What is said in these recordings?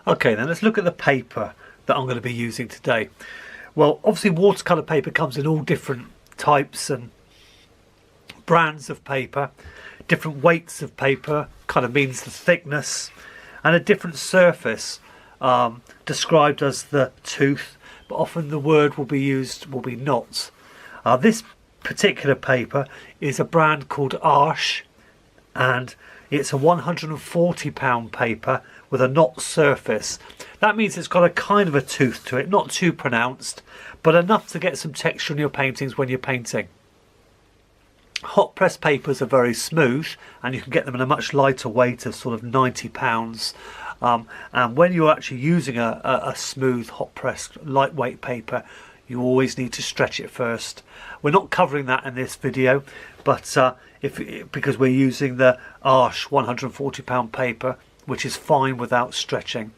Okay, then let's look at the paper that I'm going to be using today. Well, obviously watercolour paper comes in all different types and brands of paper. Different weights of paper kind of means the thickness, and a different surface described as the tooth, but often the word will be knots. This particular paper is a brand called Arch, and it's a £140 paper with a knot surface. That means it's got a kind of a tooth to it, not too pronounced, but enough to get some texture in your paintings when you're painting. Hot press papers are very smooth, and you can get them in a much lighter weight of sort of £90. And when you're actually using a smooth hot pressed lightweight paper, you always need to stretch it first. We're not covering that in this video, but because we're using the Arch £140 paper, which is fine without stretching.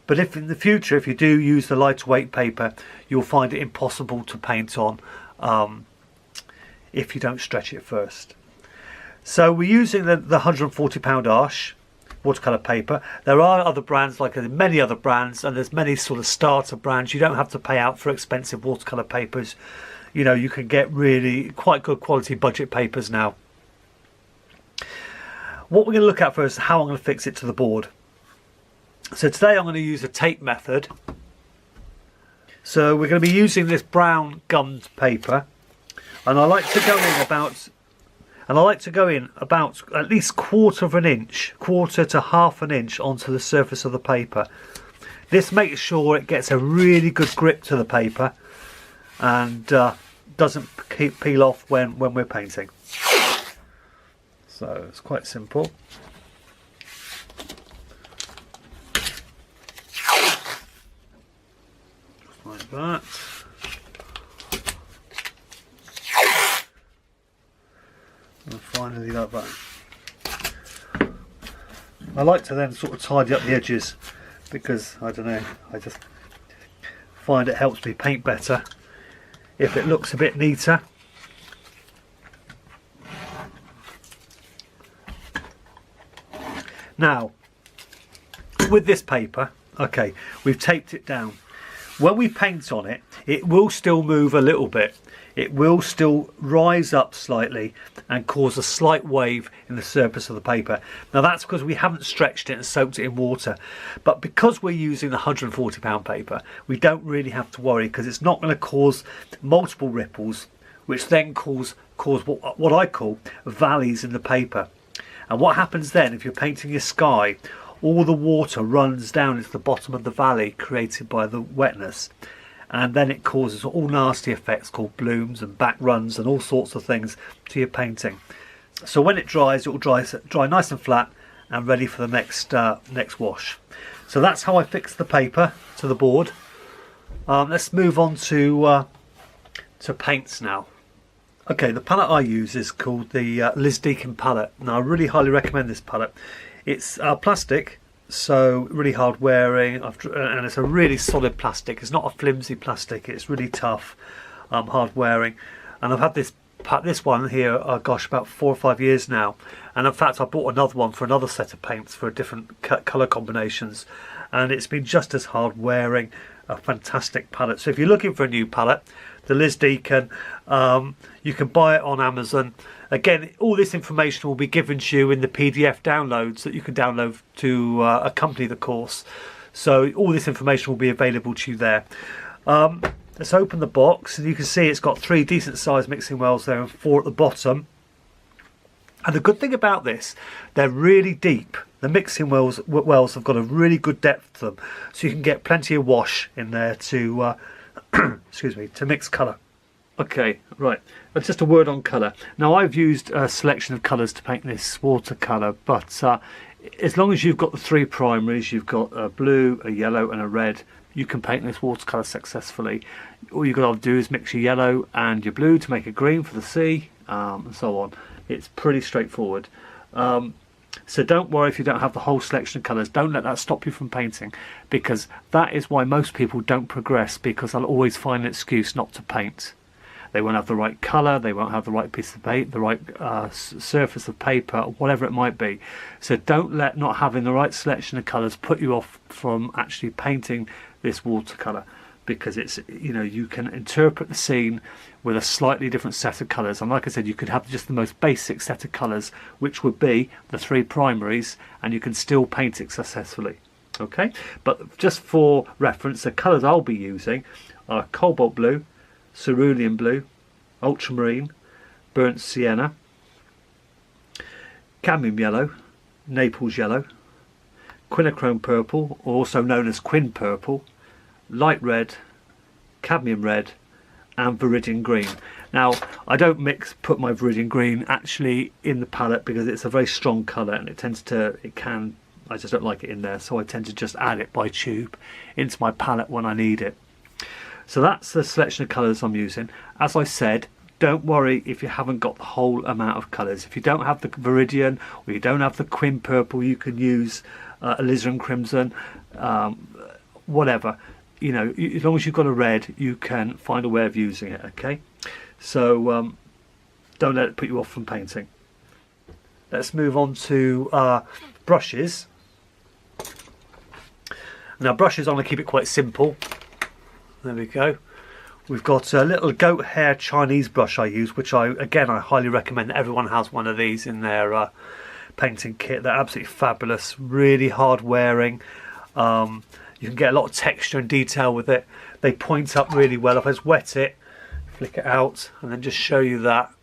But if in the future, if you do use the lighter weight paper, you'll find it impossible to paint on if you don't stretch it first. So we're using the £140 Arch watercolour paper. There are other brands, like many other brands, and there's many sort of starter brands. You don't have to pay out for expensive watercolour papers. You know, you can get really quite good quality budget papers now. What we're going to look at first is how I'm going to fix it to the board. So today I'm going to use a tape method. So we're going to be using this brown gummed paper, and I like to go in about at least quarter to half an inch onto the surface of the paper. This makes sure it gets a really good grip to the paper and doesn't peel off when we're painting. So it's quite simple. Just like that. And finally like that. I like to then sort of tidy up the edges because, I don't know, I just find it helps me paint better if it looks a bit neater. Now, with this paper, okay, we've taped it down. When we paint on it, it will still move a little bit. It will still rise up slightly and cause a slight wave in the surface of the paper. Now that's because we haven't stretched it and soaked it in water. But because we're using the £140 paper, we don't really have to worry, because it's not going to cause multiple ripples, which then cause what I call valleys in the paper. And what happens then, if you're painting your sky, all the water runs down into the bottom of the valley created by the wetness. And then it causes all nasty effects called blooms and back runs and all sorts of things to your painting. So when it dries, it will dry nice and flat and ready for the next wash. So that's how I fix the paper to the board. Let's move on to paints now. Okay, the palette I use is called the Liz Deakin palette. Now I really highly recommend this palette. It's plastic, so really hard wearing, and it's a really solid plastic. It's not a flimsy plastic, it's really tough, hard wearing. And I've had this one here, gosh, about 4 or 5 years now. And in fact I bought another one for another set of paints for different colour combinations, and it's been just as hard wearing. A fantastic palette. So if you're looking for a new palette, the Liz Deakin, you can buy it on Amazon. Again, all this information will be given to you in the PDF downloads that you can download to accompany the course. So all this information will be available to you there. Let's open the box, and you can see it's got 3 decent sized mixing wells there and 4 at the bottom. And the good thing about this, they're really deep. The mixing wells have got a really good depth to them, so you can get plenty of wash in there to excuse me, to mix colour. Okay, right, just a word on colour. Now I've used a selection of colours to paint this watercolour, but as long as you've got the 3 primaries, you've got a blue, a yellow and a red, you can paint this watercolour successfully. All you've got to do is mix your yellow and your blue to make a green for the sea, and so on. It's pretty straightforward. So don't worry if you don't have the whole selection of colours. Don't let that stop you from painting, because that is why most people don't progress, because they'll always find an excuse not to paint. they won't have the right colour, they won't have the right piece of paper, the right surface of paper, whatever it might be. So don't let not having the right selection of colours put you off from actually painting this watercolour, because it's, you know, you can interpret the scene with a slightly different set of colours. And like I said, you could have just the most basic set of colours, which would be the 3 primaries, and you can still paint it successfully. Okay, but just for reference, the colours I'll be using are cobalt blue, cerulean blue, ultramarine, burnt sienna, cadmium yellow, Naples yellow, quinachrome purple, also known as quin purple, light red, cadmium red, and viridian green. Now, I don't put my viridian green actually in the palette because it's a very strong colour, and I just don't like it in there, so I tend to just add it by tube into my palette when I need it. So that's the selection of colours I'm using. As I said, don't worry if you haven't got the whole amount of colours. If you don't have the viridian, or you don't have the quin purple, you can use alizarin crimson, whatever. You know, as long as you've got a red, you can find a way of using it. Okay, so don't let it put you off from painting. Let's move on to brushes. Now, brushes, I'm going to keep it quite simple. There we go. We've got a little goat hair Chinese brush I use, which I highly recommend that everyone has one of these in their painting kit. They're absolutely fabulous, really hard wearing. You can get a lot of texture and detail with it. They point up really well. If I just wet it, flick it out, and then just show you that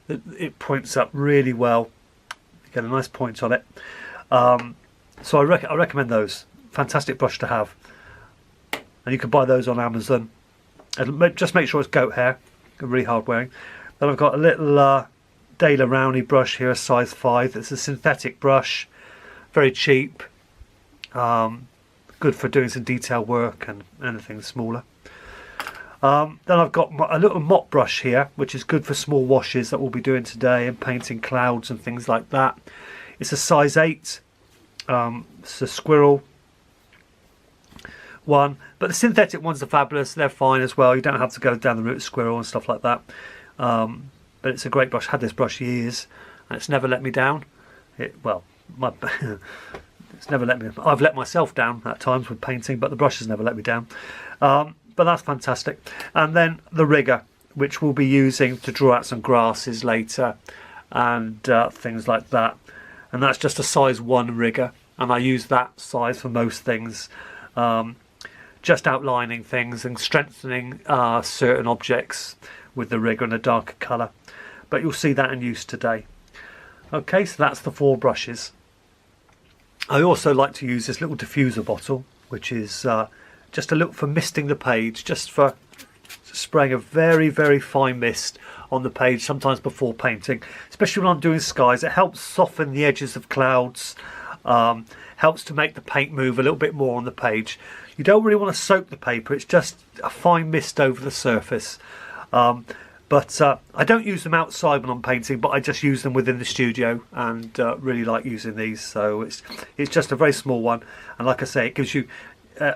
it points up really well. You get a nice point on it. So I recommend those. Fantastic brush to have, and you can buy those on Amazon. And just make sure it's goat hair, really hard wearing. Then I've got a little Daler Rowney brush here, a size 5. It's a synthetic brush, very cheap, good for doing some detail work and anything smaller. Then I've got a little mop brush here, which is good for small washes that we'll be doing today and painting clouds and things like that. It's a size 8. It's a squirrel one, but the synthetic ones are fabulous. They're fine as well. You don't have to go down the route of squirrel and stuff like that. But it's a great brush. I've had this brush years, and it's never let me down. It's never let me. I've let myself down at times with painting, but the brush has never let me down. But that's fantastic. And then the rigger, which we'll be using to draw out some grasses later and things like that. And that's just a size 1 rigger, and I use that size for most things. Just outlining things and strengthening certain objects with the rigger in a darker colour, but you'll see that in use today. Okay, so that's the 4 brushes. I also like to use this little diffuser bottle, which is just a little for misting the page, just for spraying a very, very fine mist on the page, sometimes before painting, especially when I'm doing skies. It helps soften the edges of clouds, helps to make the paint move a little bit more on the page. You don't really want to soak the paper, it's just a fine mist over the surface. But I don't use them outside when I'm painting, but I just use them within the studio, and really like using these. So it's just a very small one, and like I say, it gives you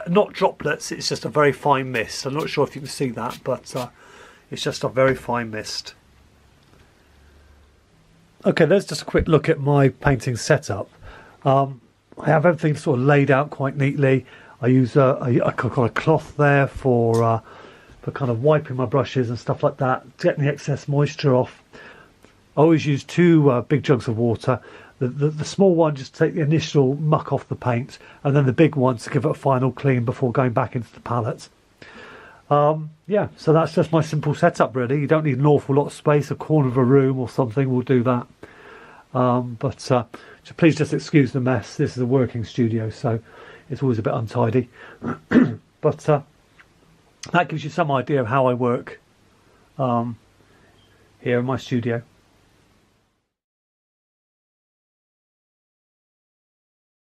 not droplets, it's just a very fine mist. I'm not sure if you can see that, but it's just a very fine mist. Okay, there's just a quick look at my painting setup. I have everything sort of laid out quite neatly. I use a cloth there for kind of wiping my brushes and stuff like that, getting the excess moisture off. I always use 2 big jugs of water. The small one just to take the initial muck off the paint, and then the big one to give it a final clean before going back into the palette. Yeah, so that's just my simple setup really. You don't need an awful lot of space. A corner of a room or something will do that. So please just excuse the mess. This is a working studio, so it's always a bit untidy. But that gives you some idea of how I work here in my studio.